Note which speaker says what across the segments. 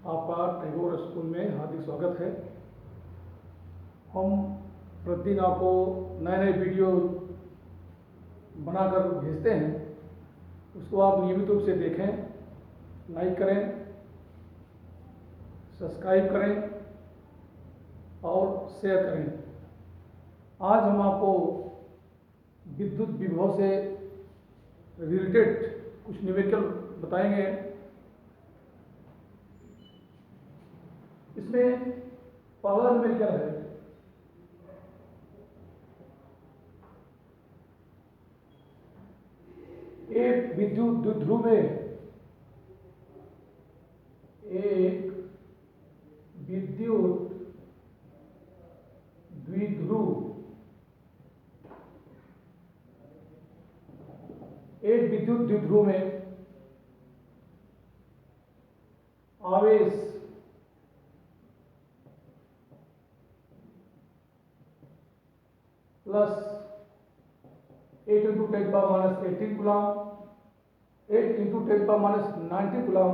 Speaker 1: आपका टैगोर स्कूल में हार्दिक स्वागत है। हम प्रतिदिन आपको नए नए वीडियो बनाकर भेजते हैं, उसको आप नियमित रूप से देखें, लाइक करें, सब्सक्राइब करें और शेयर करें। आज हम आपको विद्युत विभव से रिलेटेड कुछ न्यूमेरिकल बताएंगे। इसमें पहला न्यूमेरिकल है एक विद्युत द्विध्रुव में एक विद्युत द्विध्रुव में आवेश प्लस 8 into 10 power minus 18 कूलम, 8 into 10 power minus 90 कूलम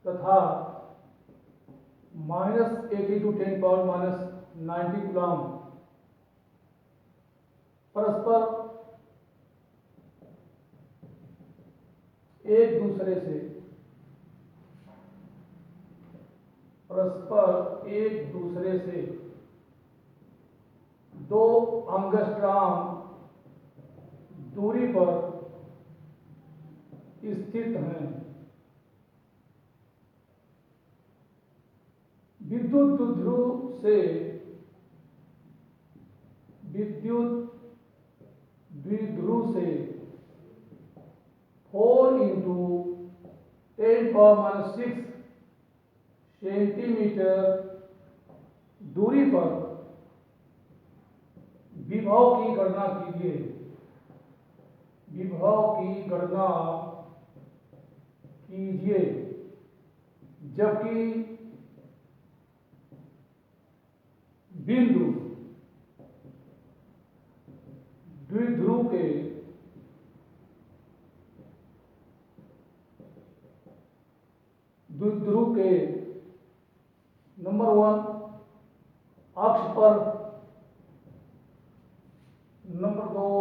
Speaker 1: तथा माइनस 8 into 10 power minus 90 कूलम परस्पर एक दूसरे से 2 एंगस्ट्रॉम दूरी पर स्थित हैं। विद्युत द्विध्रुव से 4 into 10 power minus 6 सेंटीमीटर दूरी पर विभव की गणना कीजिए। जबकि बिंदु द्विध्रुव के नंबर 1 अक्ष पर, नंबर 2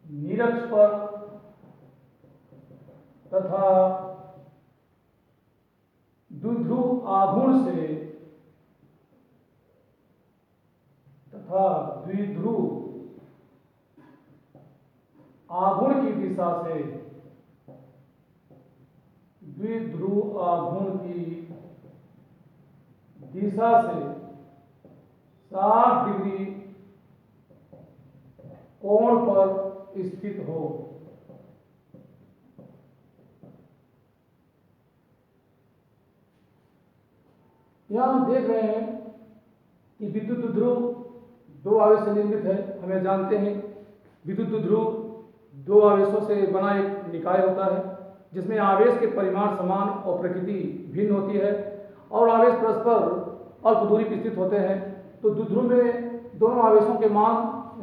Speaker 1: निरक्ष पर तथा द्विध्रुव आघूर्ण की दिशा से 60 डिग्री कोण पर स्थित हो। यहां हम देख रहे हैं कि विद्युत द्विध्रुव 2 आवेश से निर्मित है। हमें जानते हैं विद्युत द्विध्रुव 2 आवेशों से बना एक निकाय होता है, जिसमें आवेश के परिमाण समान और प्रकृति भिन्न होती है और आवेश परस्पर अल्प दूरी पर स्थित होते हैं। तो द्विध्रुव में दोनों आवेशों के मान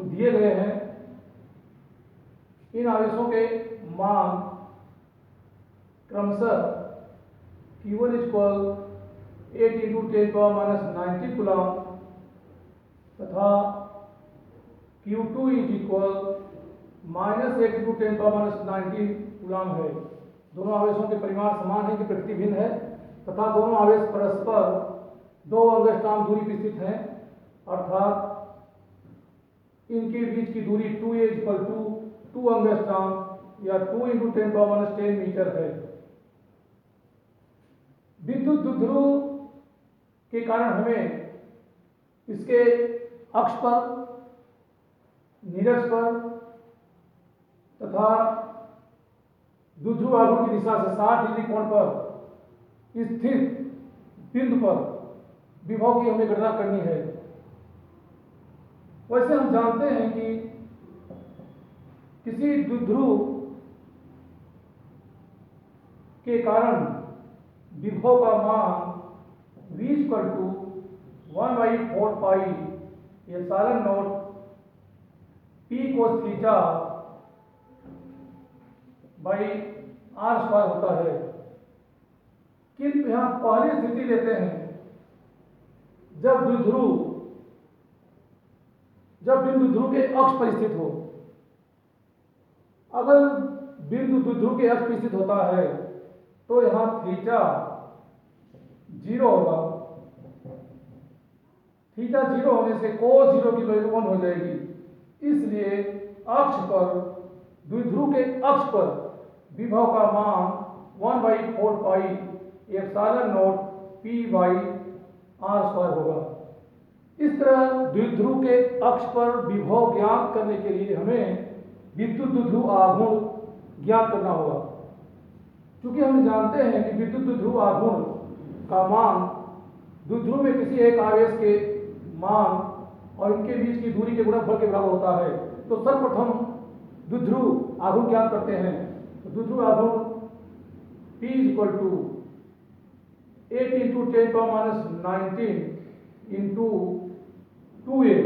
Speaker 1: दिए गए हैं। इन आवेशों के मान क्रमशः Q1 = 8 into 10 power minus 90 कूलम तथा Q2 = -8 into 10 power minus 19 coulomb है। दोनों आवेशों के परिमाण समान है कि प्रकृति भिन्न है तथा दोनों आवेश परस्पर 2 एंगस्ट्रॉम दूरी पर स्थित हैं, अर्थात इनके बीच की दूरी 2a = 2 एंगस्ट्रॉम या 2 into 10 power minus 10 मीटर है। विद्युत द्विध्रुव के कारण हमें इसके अक्ष पर, निरक्ष पर तथा द्विध्रुव आघूर्ण की दिशा से 60 डिग्री कोण पर स्थित बिंदु पर विभव की हमें गणना करनी है। वैसे हम जानते हैं कि किसी द्विध्रुव के कारण विभव का मान V = 1/4 pi epsilon naught P cos theta by r square होता है। किंतु यहाँ पहली स्थिति लेते हैं जब बिंदु ध्रुव के अक्ष पर स्थित हो। अगर बिंदु द्विध्रुव के अक्ष पर स्थित होता है तो यहाँ थीटा 0 होगा। थीटा 0 होने से cos 0 की वैल्यू 1 हो जाएगी। इसलिए अक्ष पर, द्विध्रुव के अक्ष पर विभव का मान 1/4 पाई एप्सिलॉन नॉट p/r² होगा। इस तरह द्विध्रुव के अक्ष पर विभव ज्ञात करने के लिए हमें विद्युत द्विध्रुव आघूर्ण ज्ञात करना होगा। क्योंकि हम जानते हैं कि विद्युत द्विध्रुव आघूर्ण का मान द्विध्रुव में किसी एक आवेश के मान और इनके बीच की दूरी के गुणनफल के बराबर होता है। तो सर्वप्रथम द्विध्रुव आघूर्ण ज्ञात करते हैं। तो द्विध्रुव आघूर्ण P = 8 × 10⁻19 इंटू 2a।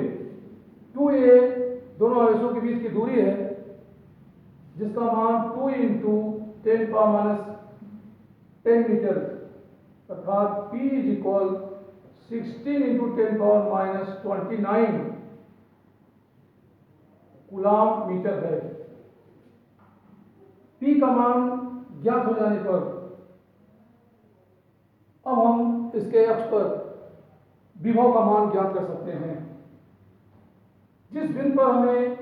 Speaker 1: 2a दोनों आवेशों के बीच की दूरी है, जिसका मान 2 × 10⁻10 मीटर अर्थात P = 16 × 10⁻29 कूलाम मीटर है। P का मान ज्ञात हो जाने पर अब हम इसके अक्ष पर विभव का मान ज्ञात कर सकते हैं। जिस बिंदु पर हमें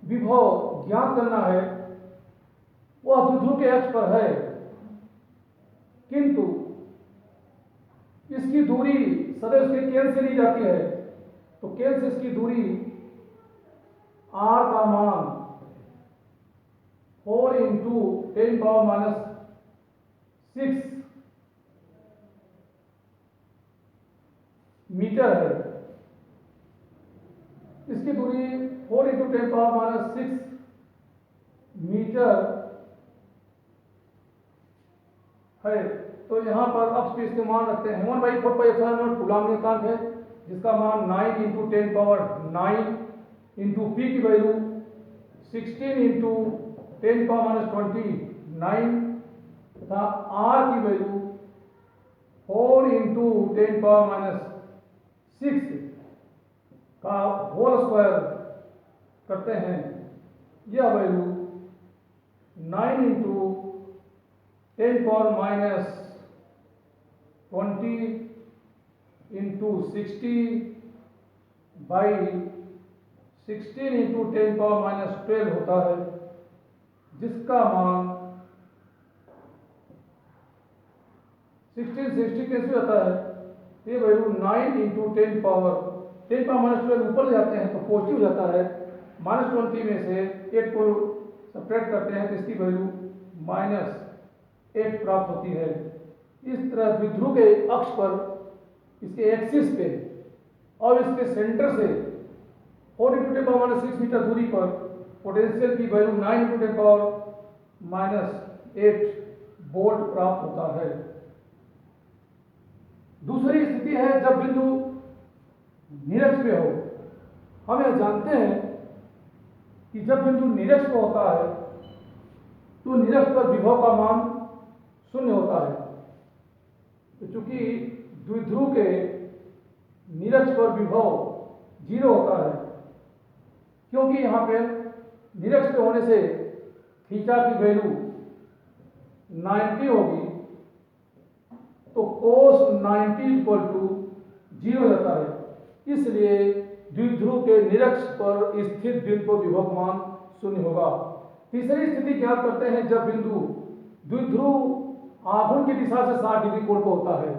Speaker 1: विभव ज्ञात करना है वह द्विध्रुव के अक्ष पर है, किंतु इसकी दूरी सदैव इसके केंद्र से ली जाती है। तो केंद्र से इसकी दूरी r का मान 4 × 10⁻6 मीटर है। इसकी दूरी 4 × 10⁻6 मीटर है। तो यहाँ पर अक्ष पे इसके मान रखते हैं 1/4 पाई एप्सिलॉन नॉट कूलाम नियतांक है, जिसका मान 9 × 10⁻9 इंटू P की वैल्यू 16 × 10⁻29 तथा R की वैल्यू 4 × 10⁻6 का होल स्क्वायर करते हैं। यह वैल्यू 9 × 10⁻20 इंटू 60/16 × 10⁻12 होता है, जिसका मान 16 कैसे होता है। ये वैल्यू 9 × 10⁻12 ऊपर जाते हैं तो पॉजिटिव जाता है। -20 में से 8 को सब्ट्रैक्ट करते हैं तो इसकी वैल्यू -8 प्राप्त होती है। इस तरह द्विध्रुव के अक्ष पर इसके एक्सिस पे और इसके सेंटर से 4 × 10⁻6 मीटर दूरी पर पोटेंशियल की वैल्यू 9 × 10⁻8 वोल्ट प्राप्त होता है। दूसरी स्थिति है जब बिंदु निरक्ष पे हो। हम यह जानते हैं कि जब बिंदु निरक्ष पे होता है तो निरक्ष पर विभव का मान 0 होता है। तो चूंकि द्विध्रुव के निरक्ष पर विभव 0 होता है, क्योंकि यहाँ पे निरक्ष पे होने से थीटा की वैल्यू 90 होगी, तो cos 90 = 0 जाता है। इसलिए द्विध्रुव के निरक्ष पर स्थित बिंदु पर विभव मान 0 होगा। तीसरी स्थिति ज्ञात करते हैं जब बिंदु द्विध्रुव आघूर्ण की दिशा से 60 डिग्री कोण पर होता है।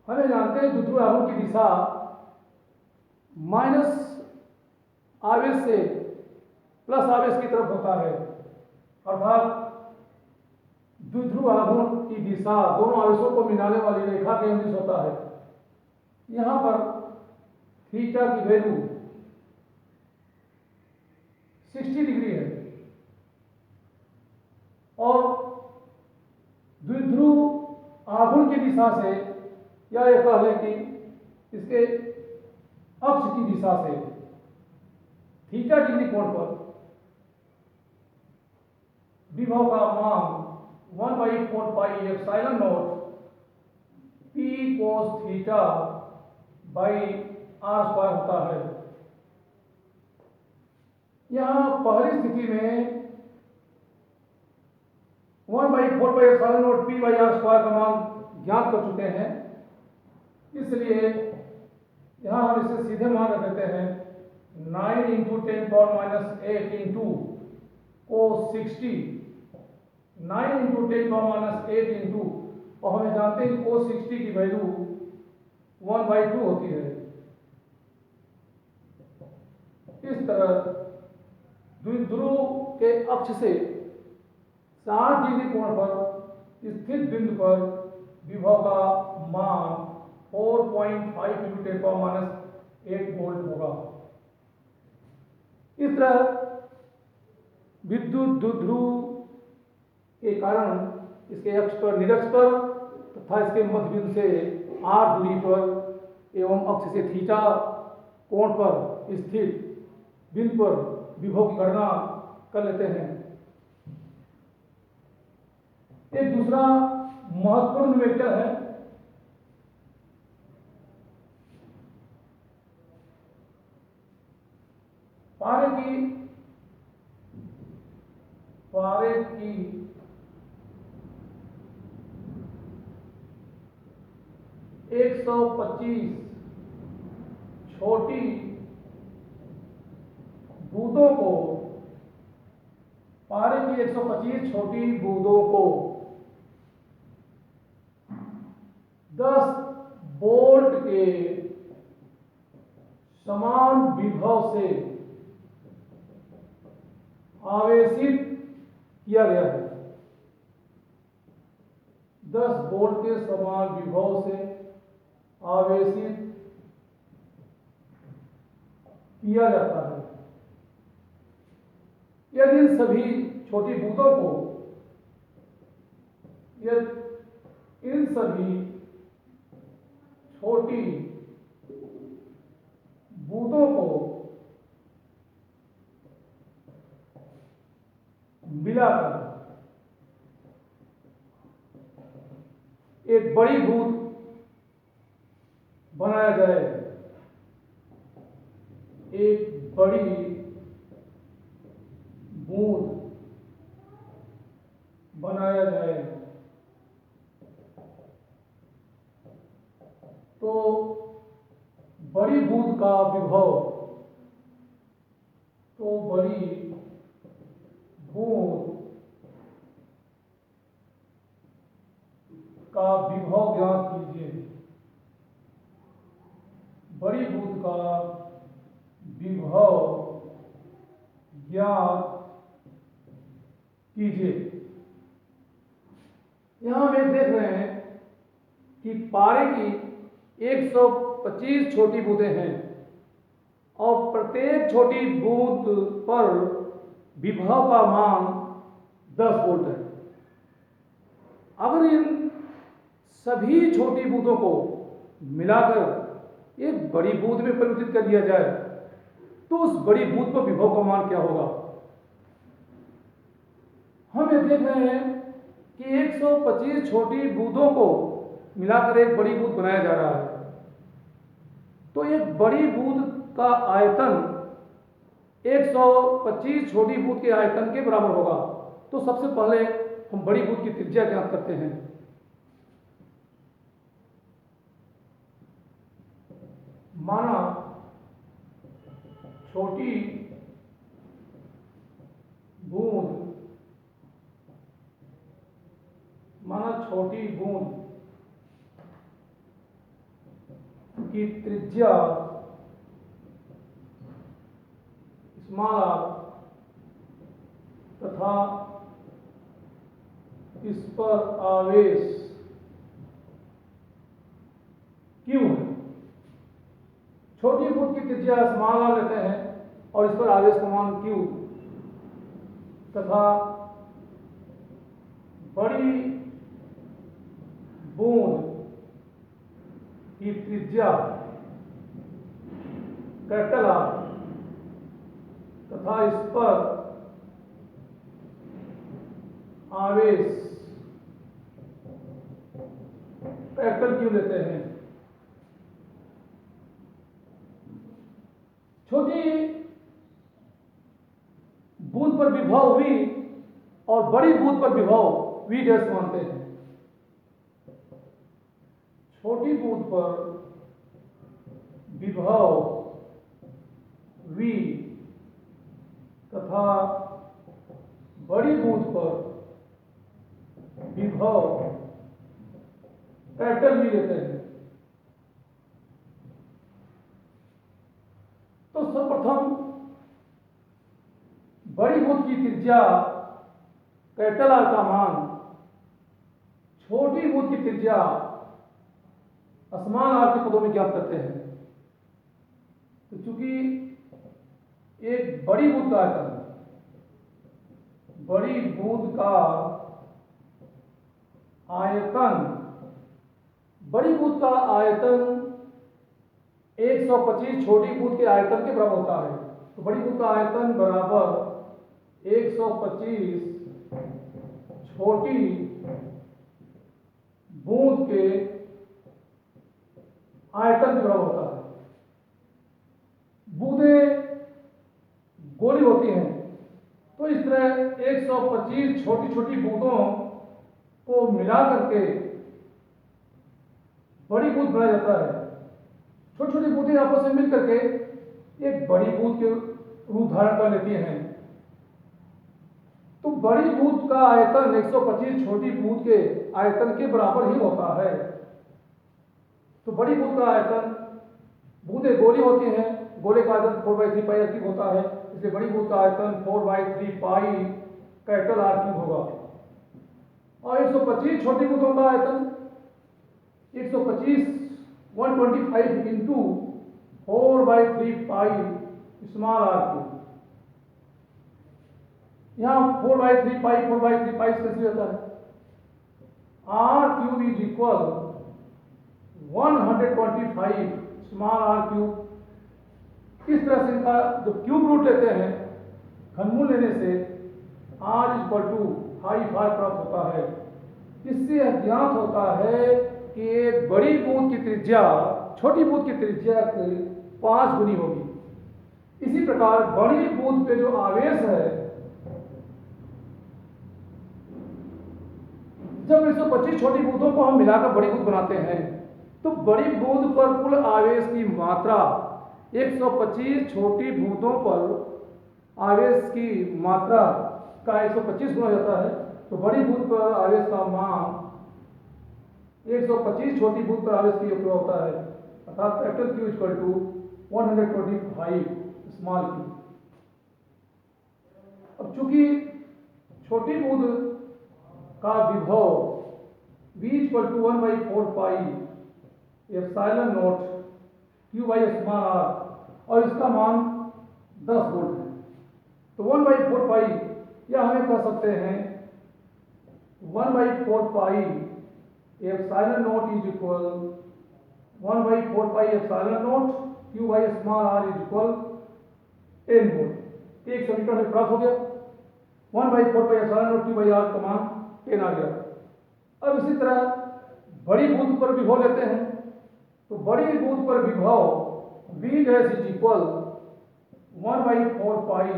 Speaker 1: हमें जानते हैं द्विध्रुव आघूर्ण की दिशा माइनस आवेश से प्लस आवेश की तरफ होता है, अर्थात द्विध्रुव आघूर्ण की दिशा दोनों आवेशों को मिलाने वाली रेखा के अनुदिश होता है। यहाँ पर थीटा की वैल्यू 60 डिग्री है और द्विध्रुव आघूर्ण की दिशा से, या ये कह लें कि इसके अक्ष की दिशा से थीटा डिग्री कोण पर विभव का मान 1/4 pi epsilon naught P cos theta by R square होता है। यहाँ पहली स्थिति में 1/4 pi epsilon naught P by R square का मान ज्ञात कर चुके हैं, इसलिए यहाँ हम इसे सीधे मान रख देते हैं 9 into 10⁻⁸ into cos 60, 9 into 10⁻⁸ into, और हमें जानते हैं cos 60 की वैल्यू 1/2 होती है। इस तरह द्विध्रुव के अक्ष से 60 डिग्री कोण पर स्थित बिंदु पर विभव का मान 4.5 इंटू 10⁻⁸ वोल्ट होगा। इस तरह विद्युत द्विध्रुव के कारण इसके अक्ष पर, निरक्ष पर तथा इसके मध्य बिंदु से r दूरी पर एवं अक्ष से थीटा कोण पर स्थित बिंदु पर विभव की गणना कर लेते हैं। एक दूसरा महत्वपूर्ण न्यूमेरिकल है पारे की 125 छोटी बूंदों को, पारे की 125 छोटी बूंदों को 10 वोल्ट के समान विभव से आवेशित किया गया है। 10 वोल्ट के समान विभव से आवेशित किया जाता है। यदि इन सभी छोटी बूंदों को, इन सभी छोटी बूंदों को मिलाकर एक बड़ी बूंद बनाया जाए, एक बड़ी बूंद बनाया जाए तो बड़ी बूंद का विभव, तो बड़ी बूंद का विभव ज्ञात कीजिए। बड़ी बूंद का विभव ज्ञात कीजिए। यहां हम देख रहे हैं कि पारे की 125 छोटी बूंदें हैं और प्रत्येक छोटी बूंद पर विभव का मान 10 वोल्ट है। अगर इन सभी छोटी बूंदों को मिलाकर एक बड़ी बूंद में परिवर्तित कर दिया जाए तो उस बड़ी बूंद पर विभव का मान क्या होगा? हम ये देख रहे हैं कि 125 छोटी बूंदों को मिलाकर एक बड़ी बूंद बनाया जा रहा है। तो एक बड़ी बूंद का आयतन 125 छोटी बूंद के आयतन के बराबर होगा। तो सबसे पहले हम बड़ी बूंद की त्रिज्या ज्ञात करते हैं। माना छोटी बूंद की त्रिज्या स्मॉल r तथा इस पर आवेश Q है। छोटी बूंद की त्रिज्या स्मॉल r लेते हैं और इस पर आवेश का मान Q तथा बड़ी बूंद की त्रिज्या कैपिटल R तथा इस पर आवेश कैपिटल क्यू लेते हैं। छोटी बूंद पर विभव v और बड़ी बूंद पर विभव v डैश मानते हैं। छोटी बूंद पर विभव v तथा बड़ी बूंद पर विभव कैपिटल v लेते हैं। तो सर्वप्रथम बड़ी बूंद की त्रिज्या कैपिटल आर का मान छोटी बूंद की त्रिज्या स्मॉल आर के पदों में ज्ञात करते हैं। तो चूंकि एक बड़ी बूंद का आयतन बड़ी बूंद का आयतन 125 छोटी बूंद के आयतन के बराबर होता है। तो बड़ी बूंद का आयतन बराबर 125 छोटी बूंद के आयतन के बराबर होता है। बूंदें गोली होती हैं, तो इस तरह 125 छोटी छोटी बूंदों को मिला करके बड़ी बूंद बनाया जाता है। छोटी छोटी बूंदें आपस में मिल करके एक बड़ी बूंद के रूप धारण कर लेती हैं। तो बड़ी बूंद का आयतन 125 छोटी बूंद के आयतन के बराबर ही होता है। तो बड़ी बूंद का आयतन, बूंदें गोली होती हैं, गोले का आयतन 4/3 पाई क्यूब होता है, इसलिए बड़ी बूंद का आयतन 4/3 पाई कैपिटल आर क्यूब होगा। और 125 छोटी बूंदों का आयतन 125 into 4/3 pi small R cube. यहाँ 4/3 पाई कैसे होता है? R cube is equal 125 small R cube. इस तरह से इनका जो क्यूब रूट लेते हैं, घनमूल लेने से R is equal to 5 R प्राप्त होता है। इससे ज्ञात होता है कि एक बड़ी बूंद की त्रिज्या छोटी बूंद की त्रिज्या की 5 गुनी होगी। इसी प्रकार बड़ी बूंद पे जो आवेश है, जब 125 छोटी बूंदों को हम मिलाकर बड़ी बूंद बनाते हैं, तो बड़ी बूंद पर कुल आवेश की मात्रा 125 छोटी बूंदों पर आवेश की मात्रा का 125 गुना जाता है। तो बड़ी बूंद पर आवेश का मान 125 छोटी बूंद पर आवेश की योग होता है, अर्थात capital Q equal to 125 small Q. अब चूंकि छोटी बूंद का विभव v equal to 1/4 pi epsilon naught q by small r और इसका मान 10 वोल्ट है, तो 1/4 पाई या हमें कह सकते हैं 1/4 pi epsilon not is equal 1/4 pi epsilon naught q by small r is equal 10 volt. एक समीकरण में प्राप्त हो गया। 1/4 pi epsilon naught q by r का मान 10 आ गया। अब इसी तरह बड़ी बूंद पर विभव लेते हैं, तो बड़ी बूंद पर विभव v dash is equal 1/4 pi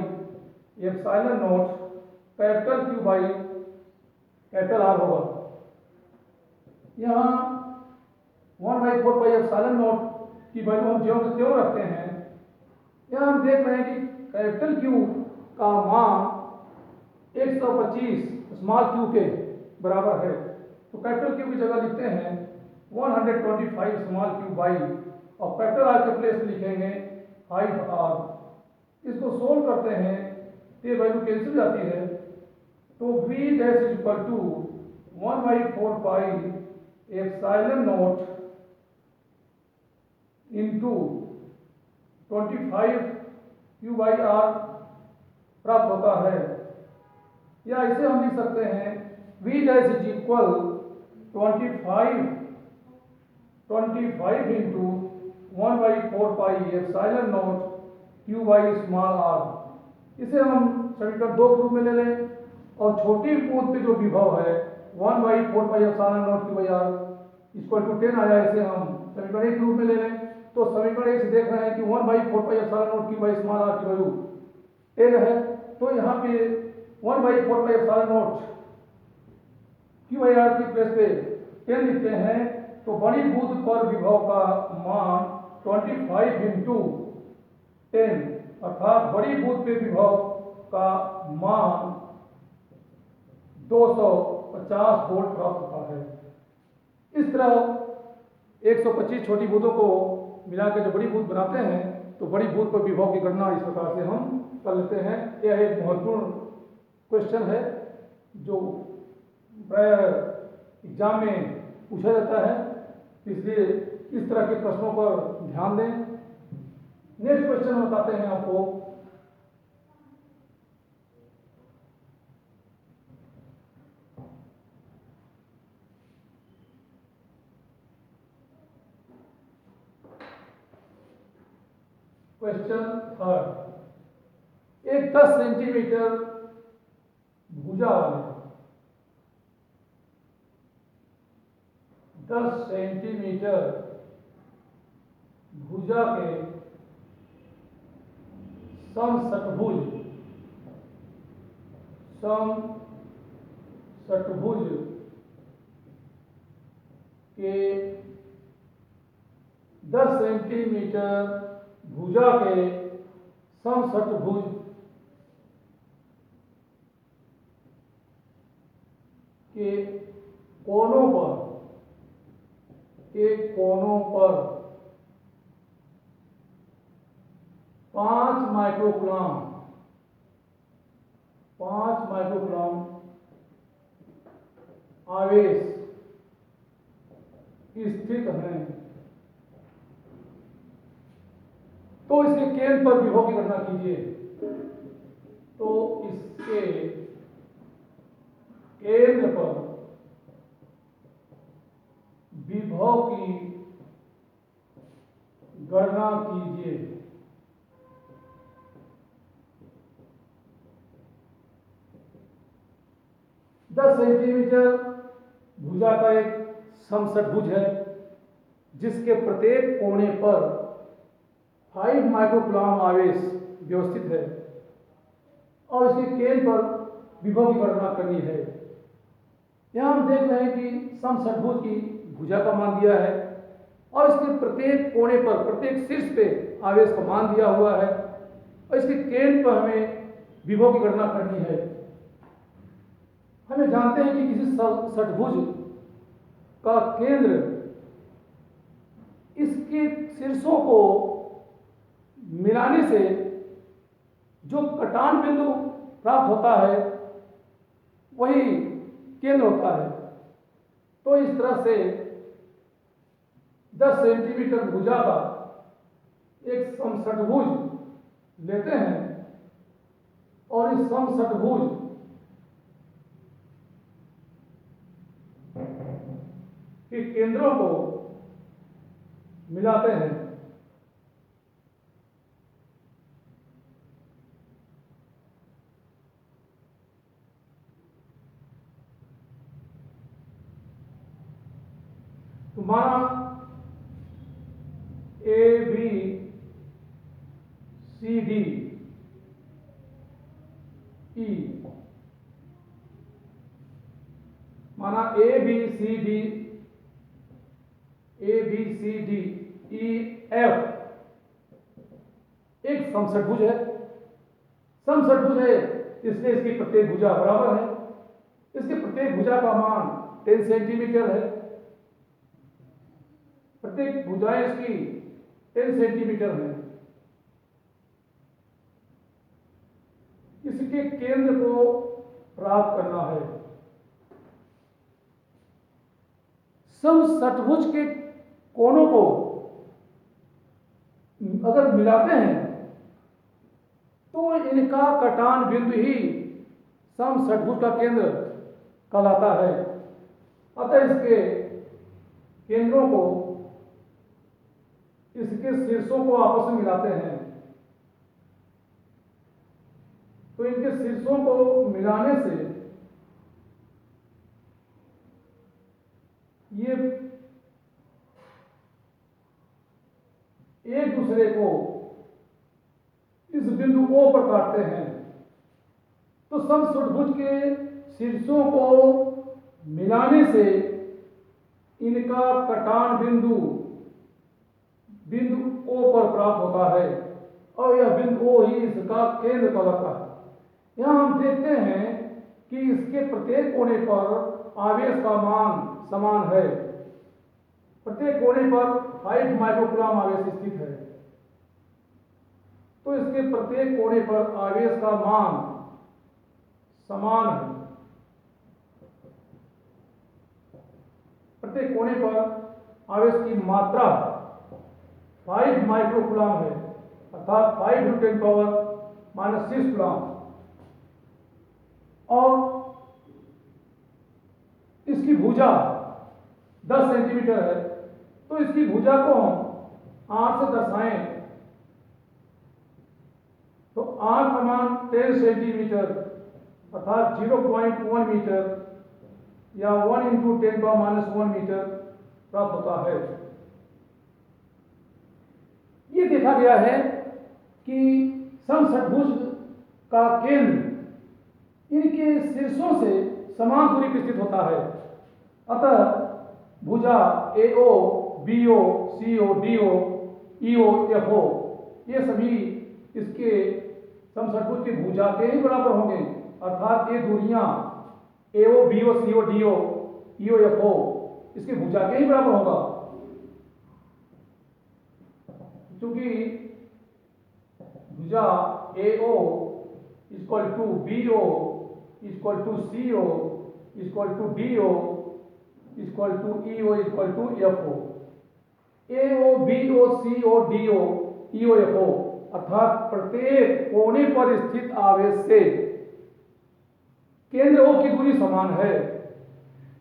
Speaker 1: epsilon not capital Q by capital R होगा। यहाँ 1/4 पाई एप्सिलॉन नॉट की वैल्यू हम ज्यों के त्यों रखते हैं। यहाँ हम देख रहे हैं कि कैपिटल Q का मान 125 स्मॉल q के बराबर है, तो कैपिटल Q की जगह लिखते हैं 125 स्मॉल q बाई और कैपिटल R के प्लेस में लिखेंगे 5r। इसको सोल्व करते हैं तो ये वैल्यू कैंसिल जाती है, तो v dash is equal to 1/4 pi epsilon naught into 25 q by r प्राप्त होता है। या इसे हम लिख सकते हैं v dash is equal 25 into 1/4 pi epsilon naught q by small r। इसे हम समीकरण 2 के रूप में ले लें और छोटी बूंद पे जो विभव है 1/4 pi epsilon naught q by r equal to 10 आया, इसे हम समीकरण 1 के रूप में ले लें। तो समीकरण 1 से देख रहे हैं कि 1/4πε0 Q बाई स्मॉल r की वैल्यू 10 है। तो यहाँ पे 1/4πε0 Q बाई r की प्लेस पे 10 लिखते हैं। तो बड़ी बूंद पर विभव का मान 25 इंटू 10 अर्थात बड़ी बूंद पे विभव का मान 250 वोल्ट प्राप्त होता है। इस तरह 125 छोटी बूंदों को मिला के जो बड़ी बूंद बनाते हैं, तो बड़ी बूंद पर विभव की गणना इस प्रकार से हम कर लेते हैं। यह एक महत्वपूर्ण क्वेश्चन है जो प्राय एग्जाम में पूछा जाता है, इसलिए इस तरह के प्रश्नों पर ध्यान दें। नेक्स्ट क्वेश्चन हम बताते हैं आपको। क्वेश्चन थर्ड, एक 10 सेंटीमीटर भुजा वाले 10 सेंटीमीटर भुजा के समषटभुज के 10 सेंटीमीटर भुजा के समषटभुज के कोनों पर 5 माइक्रोकूलम आवेश स्थित हैं। तो इसके केंद्र पर विभव की गणना कीजिए। तो इसके केंद्र पर विभव की गणना कीजिए। दस सेंटीमीटर भुजा का एक समषटभुज है जिसके प्रत्येक कोने पर 5 माइक्रोकूलम आवेश व्यवस्थित है और इसके केंद्र पर विभव की गणना करनी है। यहाँ हम देख रहे हैं कि समषटभुज की भुजा का मान दिया है और इसके प्रत्येक कोने पर, प्रत्येक शीर्ष पे आवेश का मान दिया हुआ है और इसके केंद्र पर हमें विभव की गणना करनी है। हमें जानते हैं कि किसी षटभुज का केंद्र इसके शीर्षों को मिलाने से जो कटान बिंदु प्राप्त होता है वही केंद्र होता है। तो इस तरह से 10 सेंटीमीटर भुजा का एक समषटभुज लेते हैं और इस समषटभुज के केंद्रों को मिलाते हैं। तुम्हारा ABCD E माना ABCD EF एक समषटभुज है। समषटभुज है इसलिए इसकी प्रत्येक भुजा बराबर है। इसके प्रत्येक भुजा का मान 10 सेंटीमीटर है। प्रत्येक भुजाएं इसकी 10 सेंटीमीटर है। इसके केंद्र को प्राप्त करना है। समषटभुज के कोनों को अगर मिलाते हैं तो इनका कटान बिंदु ही समषटभुज का केंद्र कहलाता है। अतः इसके केंद्रों को, इसके शीर्षों को आपस में मिलाते हैं तो इनके शीर्षों को मिलाने से ये दूसरे को इस बिंदु O पर काटते हैं तो समषुभुज के शीर्षों को मिलाने से इनका कटान बिंदु O पर प्राप्त होता है और यह बिंदु O ही इसका केंद्र कहलाता है। यहाँ हम देखते हैं कि इसके प्रत्येक कोने पर आवेश का मान समान है। प्रत्येक कोने पर 5 माइक्रोकूलम आवेश स्थित है, तो इसके प्रत्येक कोने पर आवेश का मान समान है। प्रत्येक कोने पर आवेश की मात्रा 5 माइक्रोकूलम है, अर्थात 5 × 10⁻⁻6 कूलम। और इसकी भुजा 10 सेंटीमीटर है, तो इसकी भुजा को हम 8 से दर्शाएं तो 8/10 सेंटीमीटर अर्थात 0.1 मीटर या 1 × 10⁻⁻1 मीटर प्राप्त होता है। ये देखा गया है कि समषट्भुज का केंद्र इनके शीर्षों से समान दूरी पर स्थित होता है। अतः भुजा AO, BO, CO, DO, EO, FO ये सभी इसके समषट्भुज की भुजा के ही बराबर होंगे, अर्थात ये दूरियां AO, BO, CO, DO, EO, FO इसकी भुजा के ही बराबर होगा। क्योंकि भुजा AO = BO = CO = DO = EO = FO। AO, BO, CO, DO, EO, FO अर्थात प्रत्येक कोने पर स्थित आवेश से केंद्र O की दूरी समान है।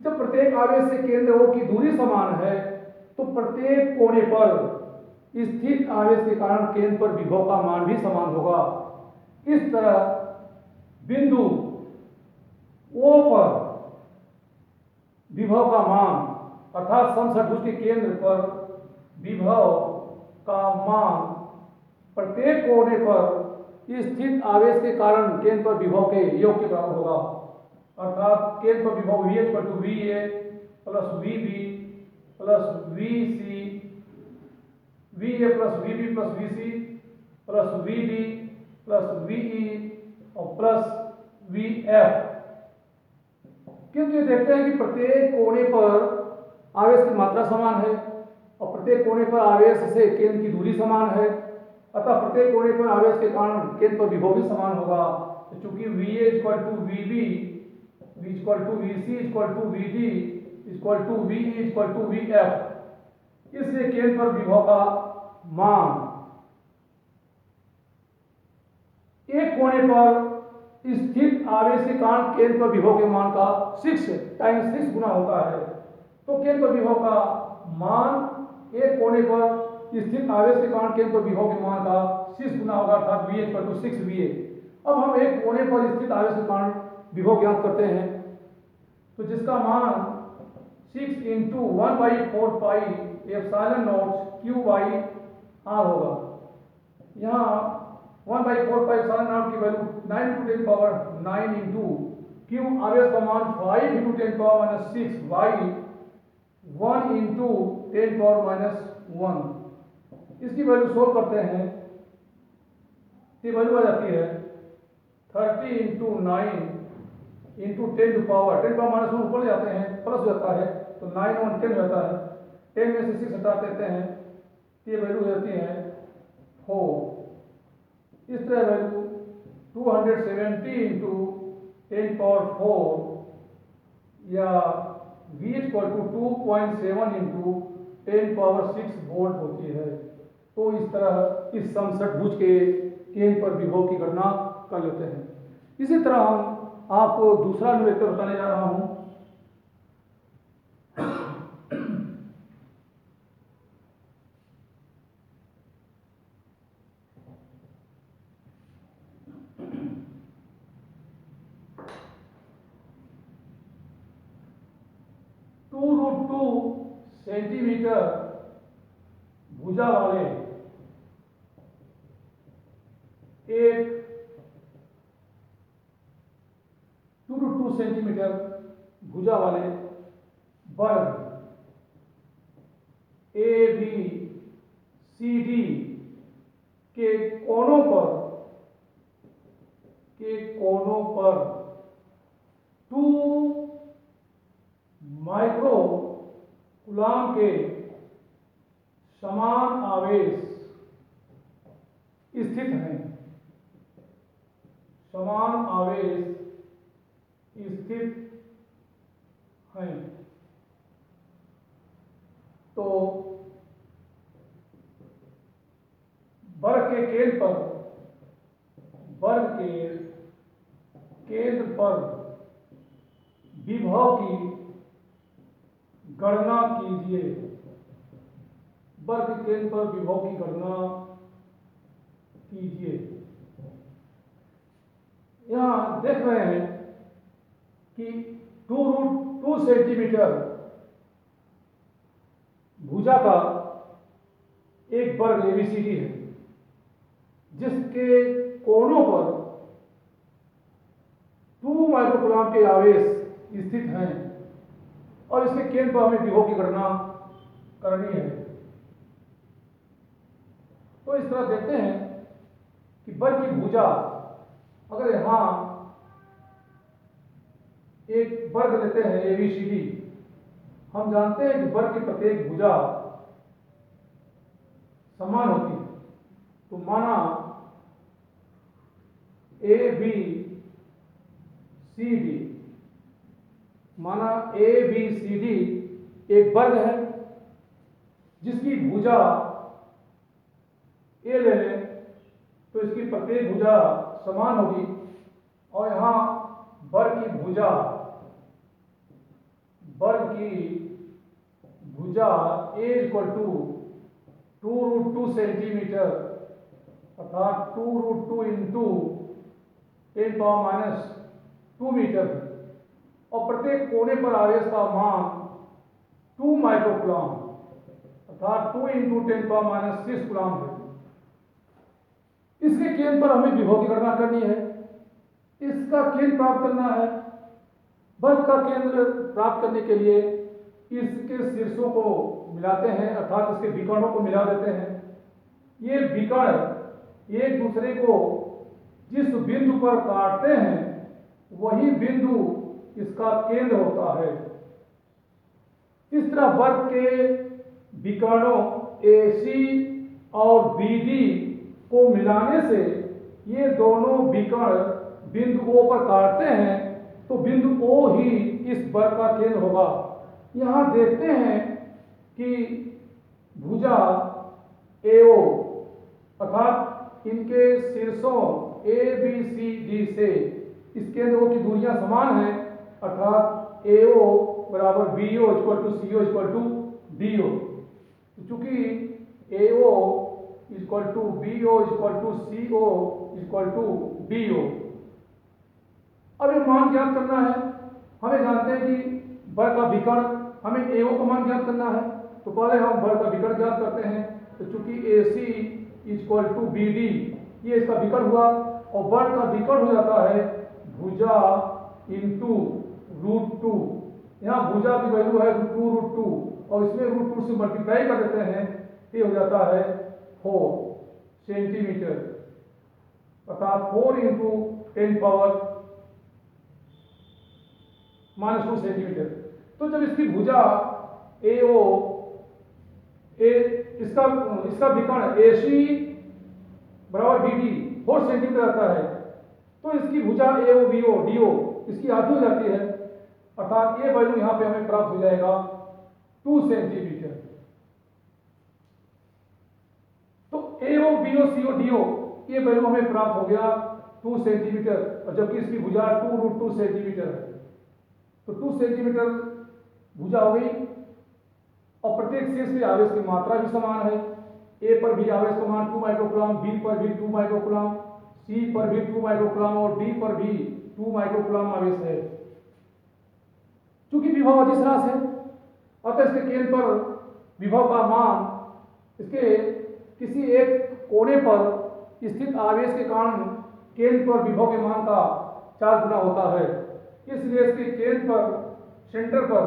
Speaker 1: जब प्रत्येक आवेश से केंद्र O की दूरी समान है तो प्रत्येक कोने पर स्थित आवेश के कारण केंद्र पर विभव का मान भी समान होगा। इस तरह बिंदु O पर विभव का मान अर्थात समषट्भुज के केंद्र पर विभव का मान प्रत्येक कोने पर स्थित आवेश के कारण केंद्र पर विभव के योग के बराबर होगा। अर्थात केंद्र पर विभव VA = VA + VB + VC, VA + VB + VC + VD + VE और प्लस VF। क्योंकि देखते हैं कि प्रत्येक कोने पर आवेश की मात्रा समान है और प्रत्येक कोने पर आवेश से केंद्र की दूरी समान है, अतः प्रत्येक कोने पर आवेश के कारण केंद्र पर विभव भी समान होगा। तो चूंकि VA = VB, V = VC = VD = VE = VF, इसलिए केंद्र पर विभव का मान एक कोने पर स्थित आवेश के कारण केंद्र पर विभव के मान का 6 × 6 गुना होता है। तो केंद्र पर विभव का मान एक कोने पर स्थित आवेश के कारण केंद्र पर विभव के मान का 6 गुना होगा, अर्थात VA = 6 VA। अब हम एक कोने पर स्थित आवेश के कारण विभव ज्ञात करते हैं, तो जिसका मान 6 × 1/4πε0 Q/R होगा। यहाँ 1/4πε0 की वैल्यू 9 × 10⁻9 × Q आवेश का मान 5 × 10⁻6 बाई 1 × 10⁻1। इसकी वैल्यू सोल्व करते हैं तो वैल्यू आ जाती है 30 × 9 × 10⁻1 ऊपर जाते हैं प्लस हो जाता है तो 9 और 10 हो जाता है, 10 में से 6 हटा देते हैं तो ये वैल्यू हो जाती है 4। इस तरह वैल्यू 270 × 10⁻4 या V = 2.7 × 10⁻6 वोल्ट होती है। तो इस तरह इस समषट्भुज के केंद्र पर विभव की गणना कर लेते हैं। इसी तरह हम आपको दूसरा न्यूमेरिकल बताने जा रहा हूं। √2 सेंटीमीटर भुजा वाले एक 2 सेंटीमीटर भुजा वाले वर्ग ABCD के कोनों पर 2 माइक्रो कूलाम के समान आवेश स्थित हैं। समान आवेश स्थित हैं। तो वर्ग के केंद्र पर विभव की गणना कीजिए। वर्ग के केंद्र पर विभव की गणना कीजिए। यहां देख रहे हैं कि 2√2 सेंटीमीटर भुजा का एक वर्ग ABCD है, जिसके कोनों पर 2 माइक्रोकूलाम के आवेश स्थित हैं और इसके केंद्र पर हमें विभव की गणना करनी है। तो इस तरह देखते हैं कि वर्ग की भुजा, अगर यहां एक वर्ग लेते हैं ABCD, हम जानते हैं कि वर्ग की प्रत्येक भुजा समान होती है। तो माना ABCD एक वर्ग है जिसकी भुजा A ले लें तो इसकी प्रत्येक भुजा समान होगी। और यहां वर्ग की भुजा A = 2√2 सेंटीमीटर अर्थात 2√2 इंटू 10⁻² मीटर है। और प्रत्येक कोने पर आवेश का मान 2 माइक्रोकूलाम अर्थात 2 इंटू 10⁻6 कूलाम है। इसके केंद्र पर हमें विभव की गणना करनी है। इसका केंद्र प्राप्त करना है। वर्ग का केंद्र प्राप्त करने के लिए इसके शीर्षों को मिलाते हैं अर्थात इसके विकर्णों को मिला देते हैं। ये विकर्ण एक दूसरे को जिस बिंदु पर काटते हैं वही बिंदु इसका केंद्र होता है। इस तरह वर्ग के विकर्णों AC और BD को मिलाने से ये दोनों विकर्ण बिंदु O पर काटते हैं तो बिंदु O ही इस वर्ग का केंद्र होगा। यहां देखते हैं कि भुजा AO अर्थात इनके शीर्षों ABCD से इस केंद्र की दूरियां समान हैं अर्थात AO बराबर BO = CO = DO। चूंकि AO = BO = CO = DO। अब ये मान ज्ञात करना है। हमें जानते हैं कि वर्ग का विकर्ण, हमें AO का मान ज्ञात करना है। तो पहले हम वर्ग का विकर्ण ज्ञात करते हैं। तो चूंकि AC = BD ये इसका विकर्ण हुआ और वर्ग का विकर्ण हो जाता है भुजा इंटू √2। यहाँ भुजा की वैल्यू है 2√2 और इसमें √2 से मल्टीप्लाई कर देते हैं। ये हो जाता है 4 सेंटीमीटर अर्थात 4 इंटू 10⁻² सेंटीमीटर। तो जब इसकी भुजा AO इसका विकर्ण AC बराबर BD 4 सेंटीमीटर आता है तो इसकी भुजा AO BO DO इसकी आधी हो जाती है अर्थात ये वैल्यू यहां पे हमें प्राप्त हो जाएगा 2 सेंटीमीटर। तो AO BO CO DO ये वैल्यू हमें प्राप्त हो गया 2 सेंटीमीटर और जबकि इसकी भुजा 2√2 सेंटीमीटर है। तो 2 सेंटीमीटर भुजा हो गई और प्रत्येक शीर्ष पे आवेश की मात्रा भी समान है। A पर भी आवेश का मान 2 माइक्रोकूलाम, B पर भी 2 माइक्रोकूलाम, C पर भी 2 माइक्रोकूलाम और D पर भी 2 माइक्रोकूलाम आवेश है। चूंकि विभव अधिश्रास है अतः इसके केंद्र पर विभव का मान इसके किसी एक कोने पर स्थित आवेश के कारण केंद्र पर विभव के मान का 4 गुना होता है। इसलिए इसके केंद्र पर, सेंटर पर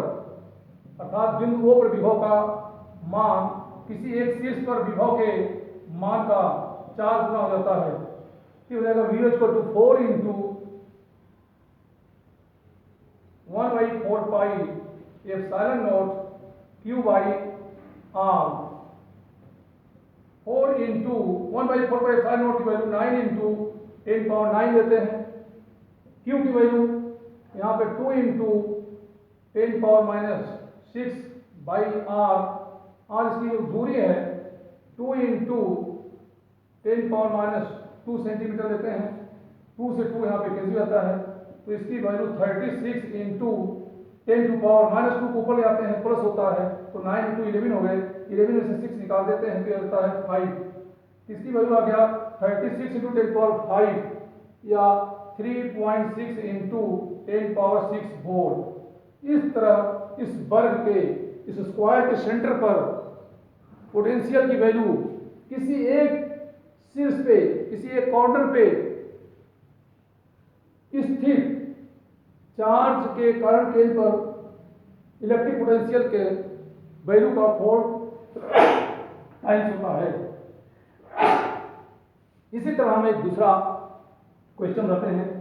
Speaker 1: अर्थात बिंदु O पर विभव का मान किसी एक शीर्ष पर विभव के मान का 4 गुना हो जाता है। फिर हो जाएगा V equal to 4 into 1/4 pi epsilon naught Q by R। 4 into 1/4 pi epsilon naught की वैल्यू 9 इंटू 10 पावर 9 लेते हैं। Q की वैल्यू यहाँ पे 2 into 10 power -6 by R। R इसकी जो दूरी है 2 इंटू 10 पावर -2 सेंटीमीटर लेते हैं। 2 से 2 यहाँ पे कैंसिल जाता है, तो इसकी वैल्यू 36 इंटू 10 टू पावर -2 को ऊपर ले आते हैं, प्लस होता है, तो 9 इंटू 11 हो गए। 11 में से 6 निकाल देते हैं, फिर आता है 5। इसकी वैल्यू आ गया 36 इंटू 10 पावर 5 या 3.6 इंटू 10 पावर 6 वोल्ट। इस तरह इस वर्ग के, इस स्क्वायर के सेंटर पर पोटेंशियल की वैल्यू किसी एक शीर्ष पे, किसी एक कॉर्नर पे स्थित चार्ज के कारण केंद्र पर इलेक्ट्रिक पोटेंशियल के वैल्यू का 4 टाइम्स होता है। इसी तरह हम एक दूसरा क्वेश्चन रखते हैं।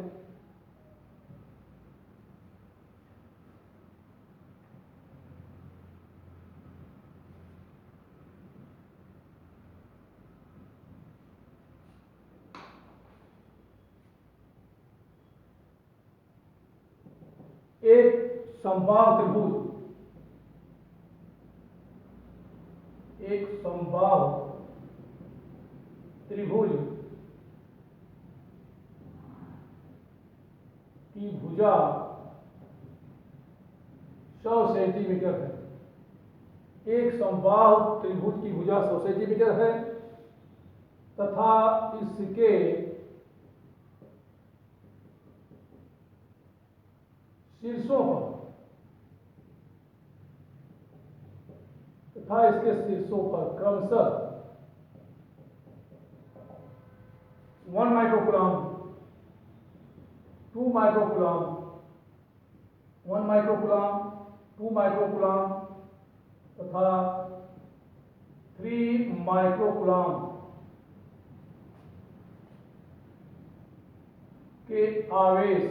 Speaker 1: एक समबाहु त्रिभुज, एक समबाहु त्रिभुज की भुजा 100 सेंटीमीटर है। एक समबाहु त्रिभुज की भुजा 100 सेंटीमीटर है तथा इसके शीर्षों पर क्रमशः 1 माइक्रोकूलम, 2 माइक्रोकूलम, 1 माइक्रोकूलम, 2 माइक्रोकूलम तथा 3 माइक्रोकूलम के आवेश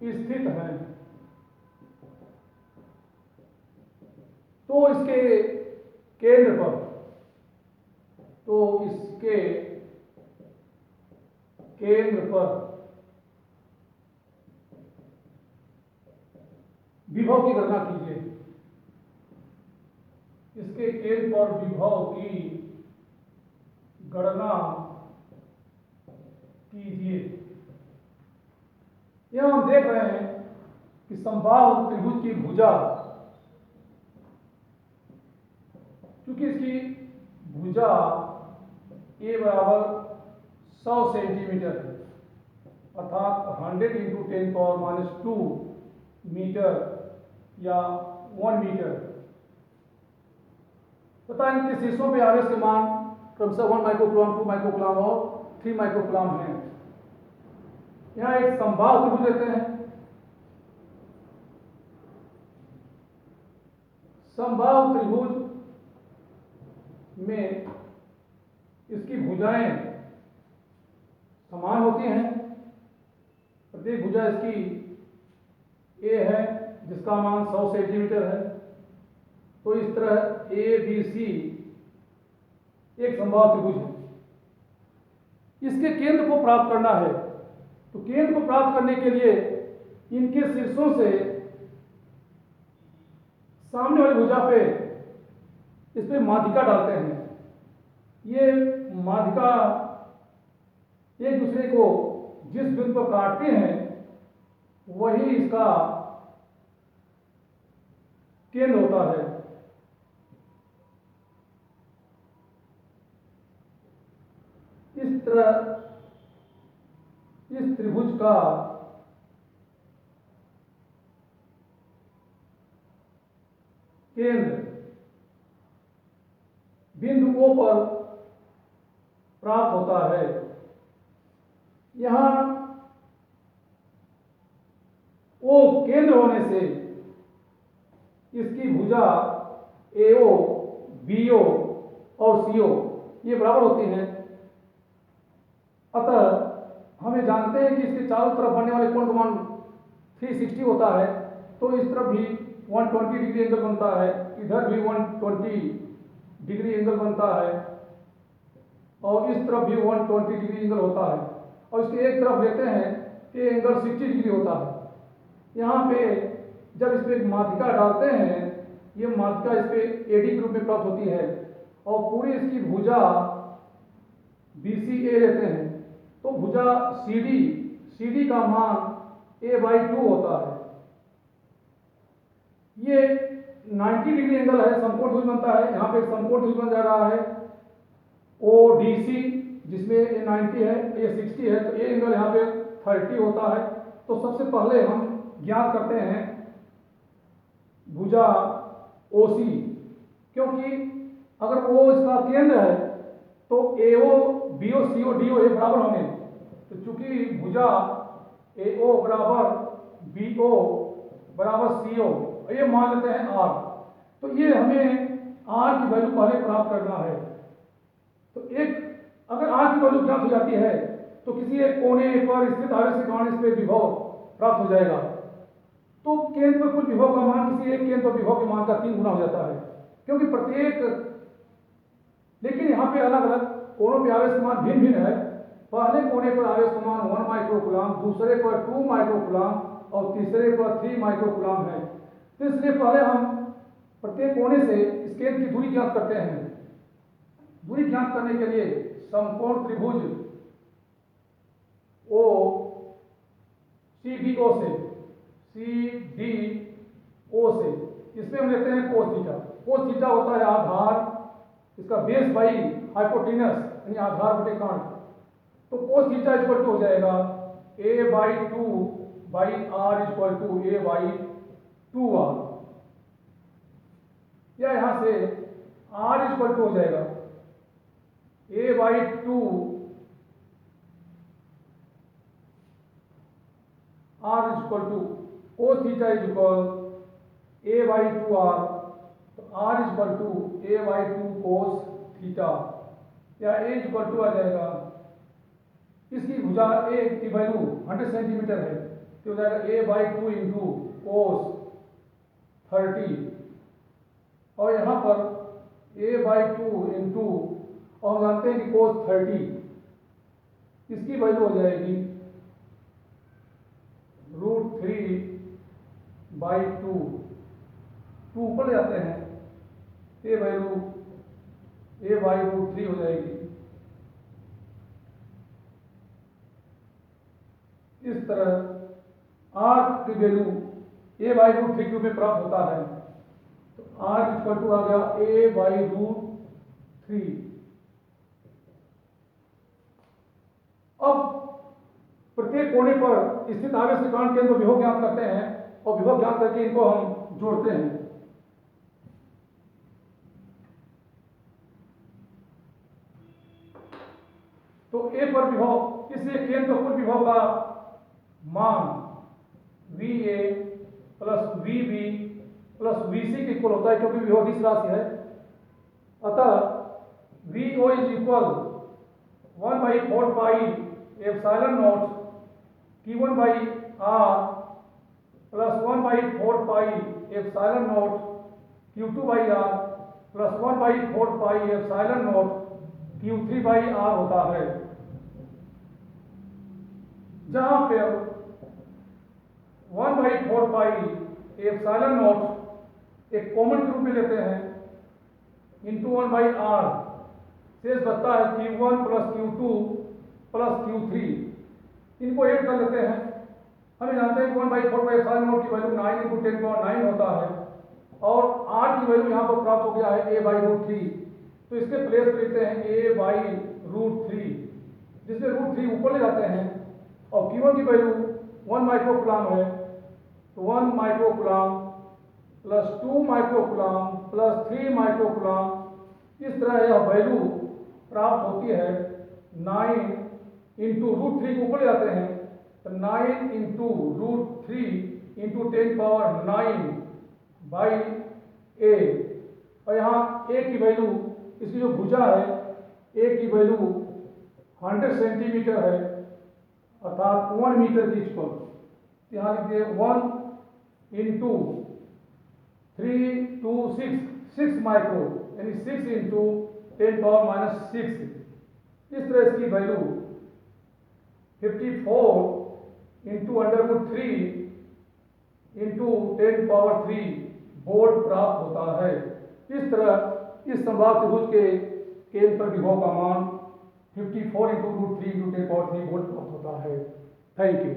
Speaker 1: स्थित हैं। तो इसके केंद्र पर, विभव की गणना कीजिए। इसके केंद्र पर विभव की गणना कीजिए। यहां हम देख रहे हैं कि समबाहु त्रिभुज की भुजा, क्योंकि इसकी भुजा A बराबर 100 सेंटीमीटर है, अर्थात 100 इंटू 10 पावर -2 मीटर या 1 मीटर। पता है कि शीर्षों पे आवेश के मान क्रमशः 1 माइक्रोकूलम, 2 माइक्रोकूलम और 3 माइक्रोकूलम है। यहाँ एक समबाहु त्रिभुज लेते हैं। समबाहु त्रिभुज में इसकी भुजाएं समान होती हैं। प्रत्येक भुजा इसकी A है जिसका मान 100 सेंटीमीटर है। तो इस तरह ABC एक समबाहु त्रिभुज है। इसके केंद्र को प्राप्त करना है, तो केंद्र को प्राप्त करने के लिए इनके शीर्षों से सामने वाली भुजा पे इस पे माध्यिका डालते हैं। ये माध्यिका एक दूसरे को जिस बिंदु पर काटते हैं वही इसका केंद्र होता है। इस तरह इस त्रिभुज का केंद्र बिंदु O पर प्राप्त होता है। यहाँ O केंद्र होने से इसकी भुजा AO, BO और CO ये बराबर होती है। अतः हमें जानते हैं कि इसके चारों तरफ बनने वाले कोण का मान 360 होता है, तो इस तरफ भी 120 डिग्री एंगल बनता है, इधर भी 120 डिग्री एंगल बनता है और इस तरफ भी 120 डिग्री एंगल होता है। और इसके एक तरफ लेते हैं कि एंगल 60 डिग्री होता है। यहाँ पे जब इस पर माध्यिका डालते हैं, ये माध्यिका इस पे AD के रूप में प्राप्त होती है और पूरी इसकी भुजा BCA लेते हैं, तो भुजा CD का मान A/2 होता है। ये 90 डिग्री एंगल है, समकोण त्रिभुज बनता है। यहाँ पे एक समकोण त्रिभुज बन जा रहा है ODC, जिसमें ये 90 है, ये 60 है, तो ये एंगल यहाँ पे 30 होता है। तो सबसे पहले हम ज्ञात करते हैं भुजा OC, क्योंकि अगर O इसका केंद्र है तो AO, BO, CO, DO ये बराबर होंगे। तो चूंकि भुजा AO बराबर BO बराबर CO, ये मान लेते हैं R, तो ये हमें R की वैल्यू पहले प्राप्त करना है। तो एक अगर R की वैल्यू ज्ञात हो जाती है तो किसी एक कोने पर स्थित आवेश के कारण इस पे विभव प्राप्त हो जाएगा। तो केंद्र पर कुल विभव का मान किसी एक केंद्र पर विभव के मान का 3 गुना हो जाता है, क्योंकि प्रत्येक, लेकिन यहाँ पे अलग अलग कोनों पे आवेश का मान भिन्न भिन्न है। पहले कोने पर आवेश का मान 1 माइक्रोकूलम, दूसरे पर 2 माइक्रोकूलम और तीसरे पर 3 माइक्रोकूलम है। तो इसलिए पहले हम प्रत्येक कोने से इस केंद्र की दूरी ज्ञात करते हैं। दूरी ज्ञात करने के लिए समकोण त्रिभुज O CDO से इसमें हम लेते हैं cos थीटा। cos थीटा होता है आधार, इसका बेस बाई हाइपोटेनस यानी आधार बटे काट। तो cos थीटा इक्वल टू हो जाएगा A/2 by R equal to A/2R, या यहाँ से R इक्वल टू हो जाएगा A/2 R equal to cos theta is equal A/2R, तो R equal to A/2 cos theta, या A इक्वल टू आ जाएगा, इसकी भुजा A की वैल्यू 100 सेंटीमीटर है, तो हो जाएगा A/2 इंटू cos 30, और यहाँ पर A/2 इंटू, और हम जानते हैं कि cos 30 इसकी वैल्यू हो जाएगी √3/2, 2 ऊपर जाते हैं, ये वैल्यू A/√3 हो जाएगी। इस तरह R की वैल्यू A/√3 के रूप में प्राप्त होता है। तो R इक्वल टू आ गया A/√3। अब प्रत्येक कोने पर स्थित आवेश के कारण केंद्र विभव ज्ञात करते हैं और विभव ज्ञात करके इनको हम जोड़ते हैं। तो A पर विभव, इसलिए केंद्र कुल विभव का मान VA plus VB plus VC के इक्वल होता है, क्योंकि विभव दिश राशि है। अतः VO is equal 1/4 pi epsilon not Q1 by R plus 1/4 pi epsilon not Q2 by R plus 1/4 pi epsilon not Q3 by R होता है, जहां पे 1/4 पाई एप्सिलॉन नॉट एक कॉमन के रूप में लेते हैं इंटू 1/R, शेष बचता है Q1 plus Q2 plus Q3, इनको ऐड कर लेते हैं। हमें जानते हैं कि 1/4 पाई एप्सिलॉन नॉट की वैल्यू 9 × 10⁹ होता है और R की वैल्यू यहाँ पर प्राप्त हो गया है A/√3, तो इसके प्लेस पे लेते हैं A/√3, जिसमें √3 ऊपर ले जाते हैं, और Q1 की वैल्यू 1 माइक्रोकूलम है, तो 1 microcoulomb plus 2 microcoulomb plus 3 microcoulomb, इस तरह यह वैल्यू प्राप्त होती है 9 इंटू रूट 3 को ऊपर ले जाते हैं तो 9 into root 3 into 10 power 9 by A, और यहाँ ए की वैल्यू, इसकी जो भुजा है ए की वैल्यू 100 सेंटीमीटर है अर्थात 1 मीटर की इक्वल। यहाँ लिख दिए 1 इंटू 3 टू 6 माइक्रो, यानी 6 इंटू 10 पावर माइनस 6। इस तरह इसकी value 54 into √3 into 10 power 3 volt प्राप्त होता है। इस तरह इस समबाहु त्रिभुज के केंद्र पर विभव का मान 54 इंटू √3 इंटू 10 पावर 3 वोल्ट प्राप्त होता है। Thank you.